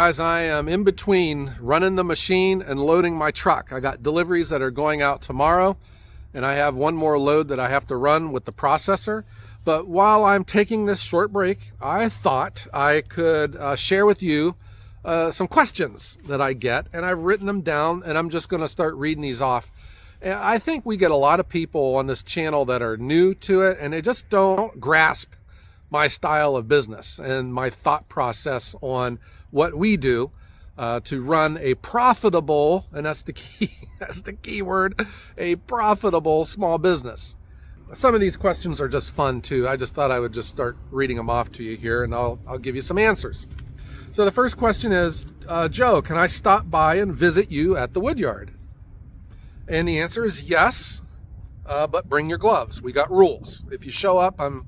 Guys, I am in between running the machine and loading my truck. I got deliveries that are going out tomorrow, and I have one more load that I have to run with the processor. But while I'm taking this short break, I thought I could share with you some questions that I get, and I've written them down, and I'm just going to start reading these off. And I think we get a lot of people on this channel that are new to it, and they just don't grasp my style of business and my thought process on what we do to run a profitable, and that's the key word, a profitable small business. Some of these questions are just fun too. I just thought I would just start reading them off to you here, and I'll give you some answers. So the first question is, Joe, can I stop by and visit you at the woodyard? And the answer is yes, but bring your gloves. We got rules. If you show up, I'm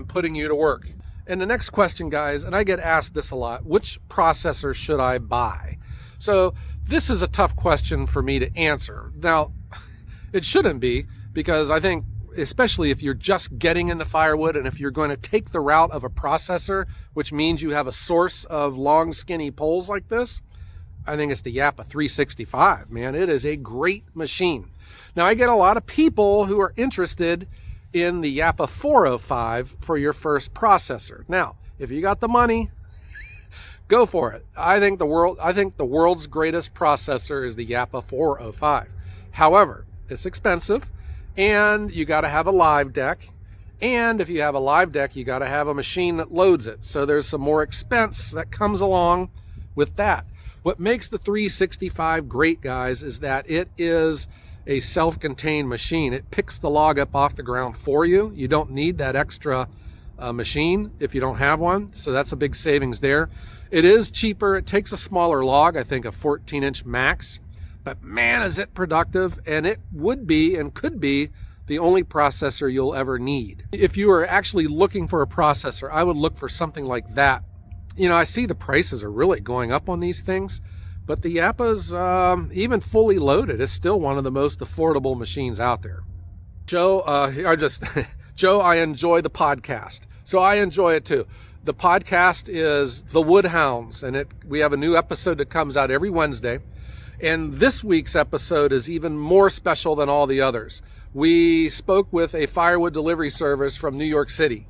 putting you to work. And the next question, guys, and I get asked this a lot, which processor should I buy? So this is a tough question for me to answer. Now, it shouldn't be, because I think, especially if you're just getting into firewood and if you're going to take the route of a processor, which means you have a source of long, skinny poles like this, I think it's the Japa 365, man. It is a great machine. Now, I get a lot of people who are interested in the Japa 405 for your first processor. Now, if you got the money, go for it. I think the world's greatest processor is the Japa 405. However, it's expensive, and you got to have a live deck. And if you have a live deck, you got to have a machine that loads it. So there's some more expense that comes along with that. What makes the 365 great, guys, is that it is a self-contained machine. It picks the log up off the ground for you. You don't need that extra machine if you don't have one. So that's a big savings there. It is cheaper. It takes a smaller log, I think a 14-inch max. But man, is it productive. And it would be and could be the only processor you'll ever need. If you are actually looking for a processor, I would look for something like that. You know, I see the prices are really going up on these things, but the Japa's, even fully loaded, is still one of the most affordable machines out there. Joe, Joe, I enjoy the podcast. So I enjoy it too. The podcast is The Woodhounds, and we have a new episode that comes out every Wednesday. And this week's episode is even more special than all the others. We spoke with a firewood delivery service from New York City.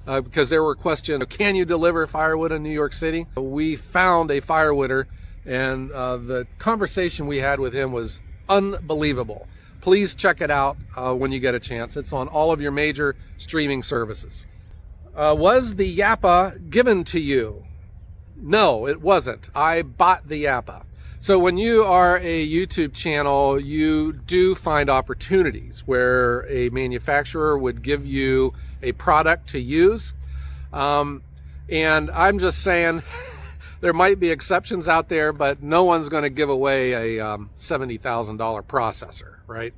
Because there were questions, can you deliver firewood in New York City? We found a firewooder, and the conversation we had with him was unbelievable. Please check it out when you get a chance. It's on all of your major streaming services. Was the Japa given to you? No, it wasn't. I bought the Japa. So when you are a YouTube channel, you do find opportunities where a manufacturer would give you a product to use. And I'm just saying, there might be exceptions out there, but no one's going to give away a $70,000 processor, right?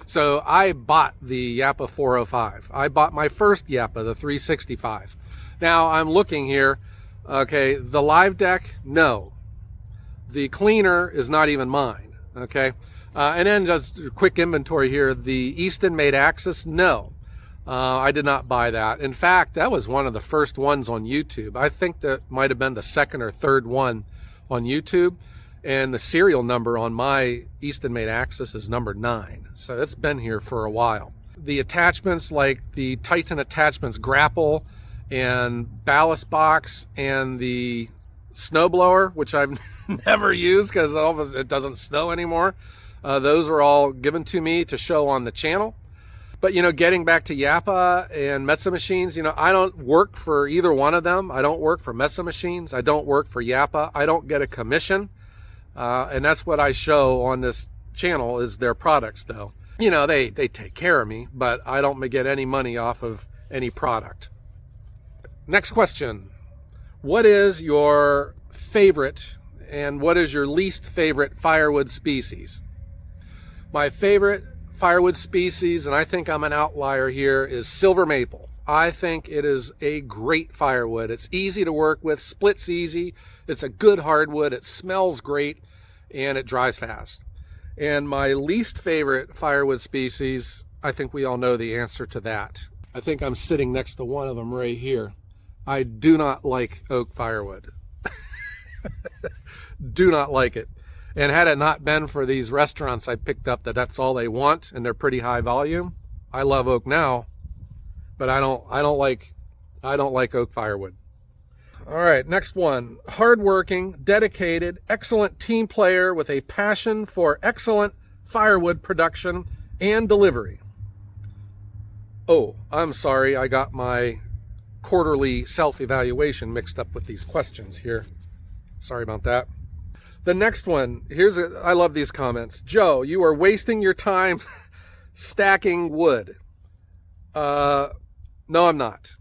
So I bought the Japa 405. I bought my first Japa, the 365. Now I'm looking here. Okay, the live deck, no. The cleaner is not even mine, okay? And then just a quick inventory here. The Eastonmade Axis, no. I did not buy that. In fact, that was one of the first ones on YouTube. I think that might have been the second or third one on YouTube. And the serial number on my Eastonmade Axis is number 9. So it's been here for a while. The attachments, like the Titan attachments grapple and ballast box and the snowblower, which I've never used because it doesn't snow anymore. Those are all given to me to show on the channel. But, you know, getting back to Japa and Metsa Machines, you know, I don't work for either one of them. I don't work for Metsa Machines. I don't work for Japa. I don't get a commission. And that's what I show on this channel is their products, though. You know, they take care of me, but I don't get any money off of any product. Next question. What is your favorite and what is your least favorite firewood species? My favorite firewood species, and I think I'm an outlier here, is silver maple. I think it is a great firewood. It's easy to work with, splits easy, it's a good hardwood, it smells great, and it dries fast. And my least favorite firewood species, I think we all know the answer to that. I think I'm sitting next to one of them right here. I do not like oak firewood. Do not like it. And had it not been for these restaurants I picked up that's all they want and they're pretty high volume, I love oak now, but I don't like oak firewood. All right, next one. Hardworking, dedicated, excellent team player with a passion for excellent firewood production and delivery. Oh, I'm sorry, I got my quarterly self-evaluation mixed up with these questions here. Sorry about that. The next one, I love these comments. Joe, you are wasting your time stacking wood. No, I'm not.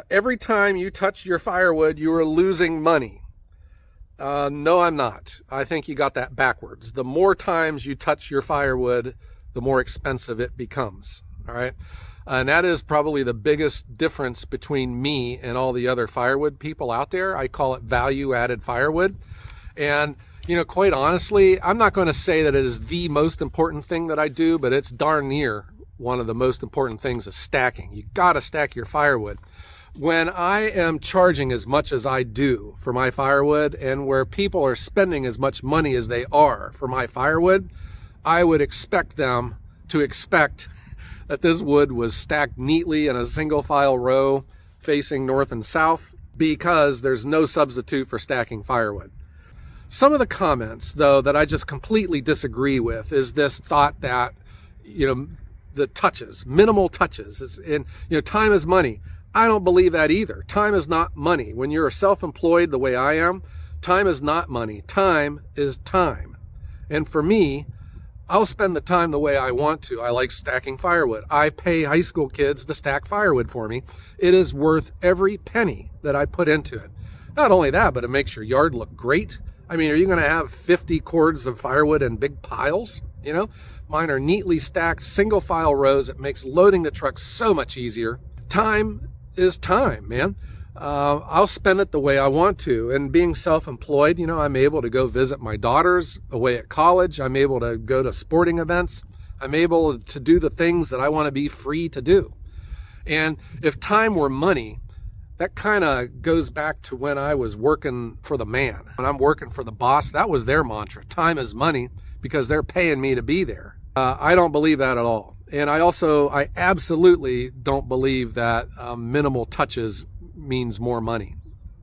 Every time you touch your firewood, you are losing money. No, I'm not. I think you got that backwards. The more times you touch your firewood, the more expensive it becomes. All right. And that is probably the biggest difference between me and all the other firewood people out there. I call it value added firewood. And, quite honestly, I'm not going to say that it is the most important thing that I do, but it's darn near one of the most important things is stacking. You got to stack your firewood. When I am charging as much as I do for my firewood and where people are spending as much money as they are for my firewood, I would expect them to expect that this wood was stacked neatly in a single file row facing north and south, because there's no substitute for stacking firewood. Some of the comments, though, that I just completely disagree with is this thought that, the touches, minimal touches, time is money. I don't believe that either. Time is not money. When you're self-employed the way I am, time is not money. Time is time. And for me, I'll spend the time the way I want to. I like stacking firewood. I pay high school kids to stack firewood for me. It is worth every penny that I put into it. Not only that, but it makes your yard look great. I mean, are you going to have 50 cords of firewood in big piles? Mine are neatly stacked single file rows. It makes loading the truck so much easier. Time is time, man. I'll spend it the way I want to. And being self-employed, I'm able to go visit my daughters away at college. I'm able to go to sporting events. I'm able to do the things that I want to be free to do. And if time were money, that kind of goes back to when I was working for the man. When I'm working for the boss, that was their mantra. Time is money, because they're paying me to be there. I don't believe that at all. And I absolutely don't believe that minimal touches means more money.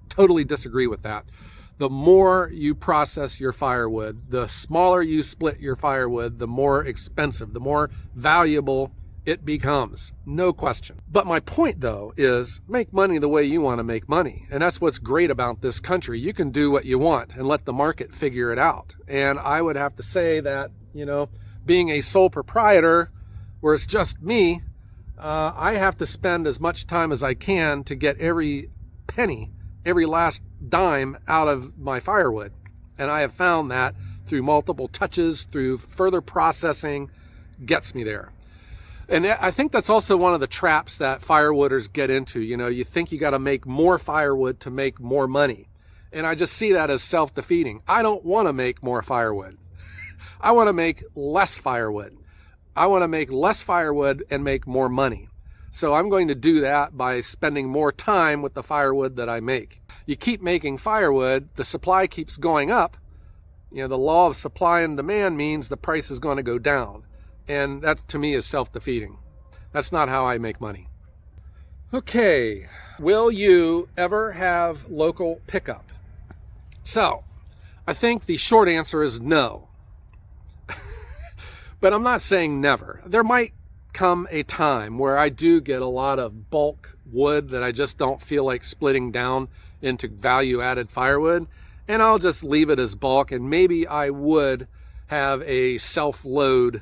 Totally disagree with that. The more you process your firewood, the smaller you split your firewood, the more expensive, the more valuable it becomes. No question. But my point, though, is make money the way you want to make money. And that's what's great about this country. You can do what you want and let the market figure it out. And I would have to say that, being a sole proprietor where it's just me, I have to spend as much time as I can to get every penny, every last dime out of my firewood. And I have found that through multiple touches, through further processing, gets me there. And I think that's also one of the traps that firewooders get into. You think you got to make more firewood to make more money. And I just see that as self-defeating. I don't want to make more firewood. I want to make less firewood. I want to make less firewood and make more money. So I'm going to do that by spending more time with the firewood that I make. You keep making firewood, the supply keeps going up. The law of supply and demand means the price is going to go down. And that, to me, is self-defeating. That's not how I make money. Okay, will you ever have local pickup? So, I think the short answer is no. But I'm not saying never. There might come a time where I do get a lot of bulk wood that I just don't feel like splitting down into value-added firewood, and I'll just leave it as bulk, and maybe I would have a self-load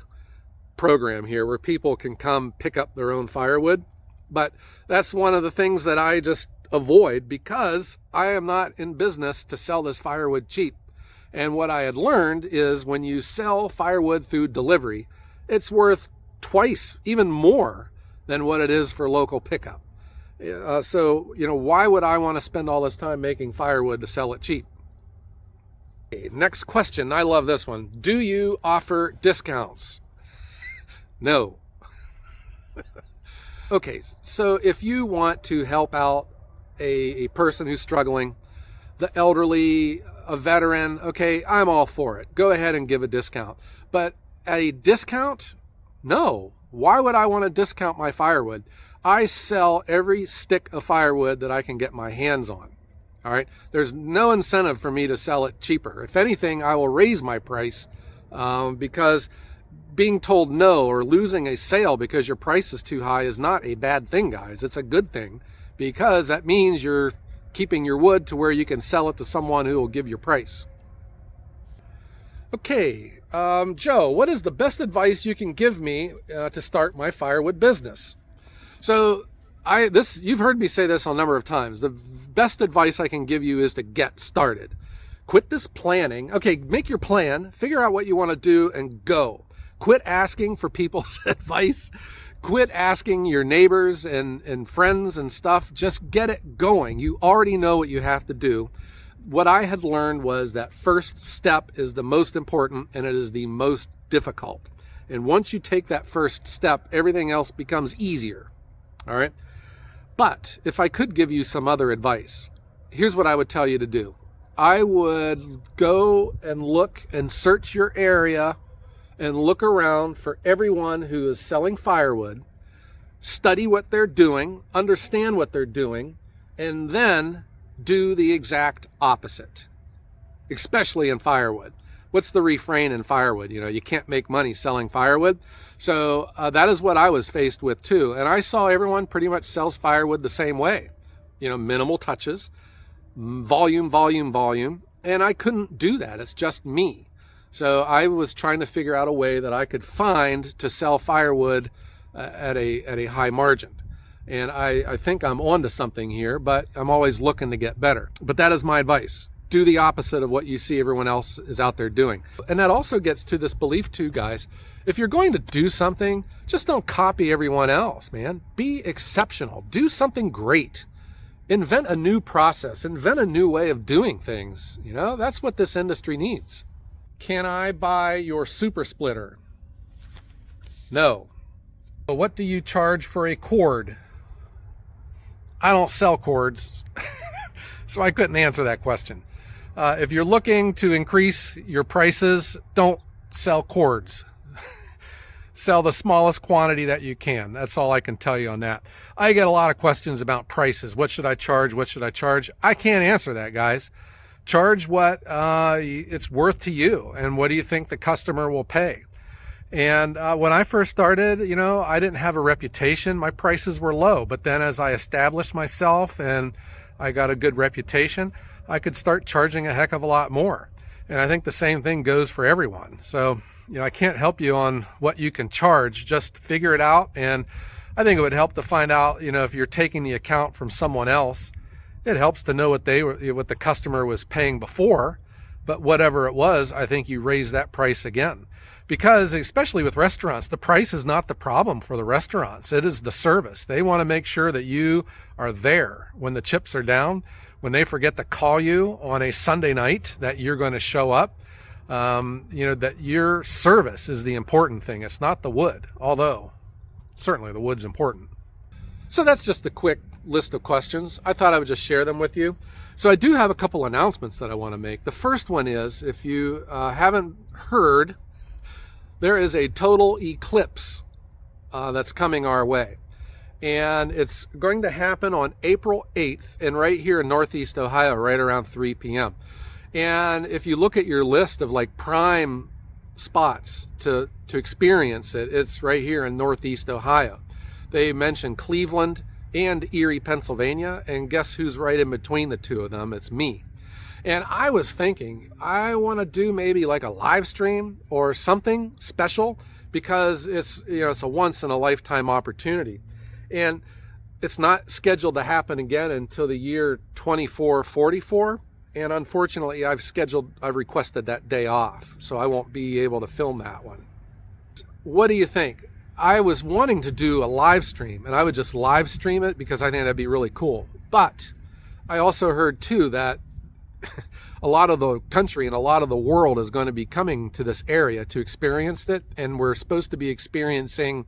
program here where people can come pick up their own firewood. But that's one of the things that I just avoid, because I am not in business to sell this firewood cheap. And what I had learned is when you sell firewood through delivery, it's worth twice, even more than what it is for local pickup. So, why would I want to spend all this time making firewood to sell it cheap? Okay, next question. I love this one. Do you offer discounts? No. Okay, so if you want to help out a person who's struggling, the elderly, a veteran, okay, I'm all for it. Go ahead and give a discount. But a discount? No. Why would I want to discount my firewood? I sell every stick of firewood that I can get my hands on. All right. There's no incentive for me to sell it cheaper. If anything, I will raise my price because being told no or losing a sale because your price is too high is not a bad thing, guys. It's a good thing because that means you're keeping your wood to where you can sell it to someone who will give your price. Okay, Joe, what is the best advice you can give me to start my firewood business? So you've heard me say this a number of times. The best advice I can give you is to get started. Quit this planning. Okay, make your plan, figure out what you want to do, and go. Quit asking for people's advice. Quit asking your neighbors and friends and stuff. Just get it going. You already know what you have to do. What I had learned was that first step is the most important, and it is the most difficult. And once you take that first step, everything else becomes easier. All right. But if I could give you some other advice, here's what I would tell you to do. I would go and look and search your area and look around for everyone who is selling firewood, study what they're doing, understand what they're doing, and then do the exact opposite, especially in firewood. What's the refrain in firewood? You can't make money selling firewood. So that is what I was faced with too. And I saw everyone pretty much sells firewood the same way. Minimal touches, volume, volume, volume. And I couldn't do that. It's just me. So I was trying to figure out a way that I could find to sell firewood at a high margin. And I think I'm onto something here, but I'm always looking to get better. But that is my advice. Do the opposite of what you see everyone else is out there doing. And that also gets to this belief too, guys. If you're going to do something, just don't copy everyone else, man. Be exceptional. Do something great. Invent a new process. Invent a new way of doing things. That's what this industry needs. Can I buy your super splitter? No. But what do you charge for a cord? I don't sell cords, so I couldn't answer that question. If you're looking to increase your prices, don't sell cords. Sell the smallest quantity that you can. That's all I can tell you on that. I get a lot of questions about prices. What should I charge? What should I charge? I can't answer that, guys. Charge what it's worth to you, and what do you think the customer will pay? And when I first started, I didn't have a reputation. My prices were low. But then as I established myself and I got a good reputation, I could start charging a heck of a lot more. And I think the same thing goes for everyone. So, I can't help you on what you can charge. Just figure it out. And I think it would help to find out, if you're taking the account from someone else, it helps to know what the customer was paying before. But whatever it was, I think you raise that price again. Because especially with restaurants, the price is not the problem for the restaurants. It is the service. They want to make sure that you are there when the chips are down, when they forget to call you on a Sunday night, that you're going to show up. That your service is the important thing. It's not the wood, although certainly the wood's important. So that's just a quick list of questions. I thought I would just share them with you. So I do have a couple announcements that I want to make. The first one is, if you haven't heard, there is a total eclipse that's coming our way. And it's going to happen on April 8th and right here in Northeast Ohio, right around 3 p.m. And if you look at your list of prime spots to experience it, it's right here in Northeast Ohio. They mentioned Cleveland and Erie, Pennsylvania. And guess who's right in between the two of them? It's me. And I was thinking, I want to do maybe a live stream or something special, because it's a once in a lifetime opportunity. And it's not scheduled to happen again until the year 2444. And unfortunately, I've requested that day off, so I won't be able to film that one. What do you think? I was wanting to do a live stream, and I would just live stream it because I think that'd be really cool. But I also heard too that a lot of the country and a lot of the world is going to be coming to this area to experience it, and we're supposed to be experiencing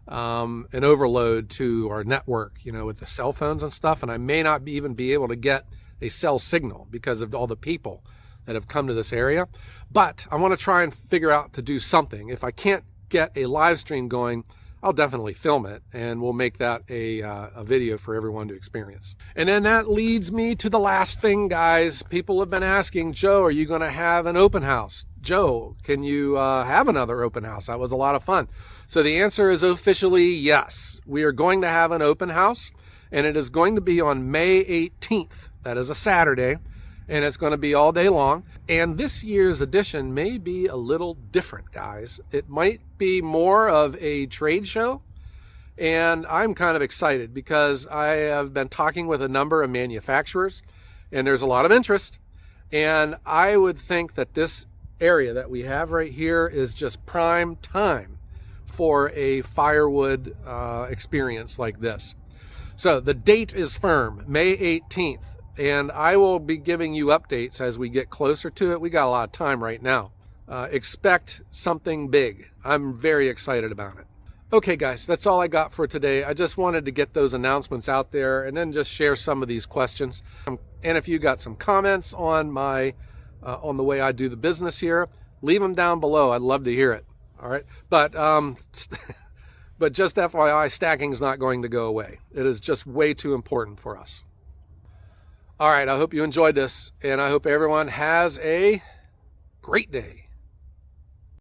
an overload to our network, with the cell phones and stuff, and I may not even be able to get a cell signal because of all the people that have come to this area. But I want to try and figure out to do something. If I can't get a live stream going, I'll definitely film it, and we'll make that a video for everyone to experience. And then that leads me to the last thing, guys. People have been asking, Joe, are you going to have an open house? Joe, can you have another open house? That was a lot of fun. So the answer is officially yes. We are going to have an open house, and it is going to be on May 18th. That is a Saturday, and it's going to be all day long. And this year's edition may be a little different, guys. It might be more of a trade show, and I'm kind of excited because I have been talking with a number of manufacturers, and there's a lot of interest. And I would think that this area that we have right here is just prime time for a Firewood experience like this. So the date is firm, May 18th. And I will be giving you updates as we get closer to it. We got a lot of time right now. Expect something big. I'm very excited about it. Okay, guys, that's all I got for today. I just wanted to get those announcements out there and then just share some of these questions. And if you got some comments on on the way I do the business here, leave them down below. I'd love to hear it. All right, but just FYI, stacking is not going to go away. It is just way too important for us. All right, I hope you enjoyed this, and I hope everyone has a great day.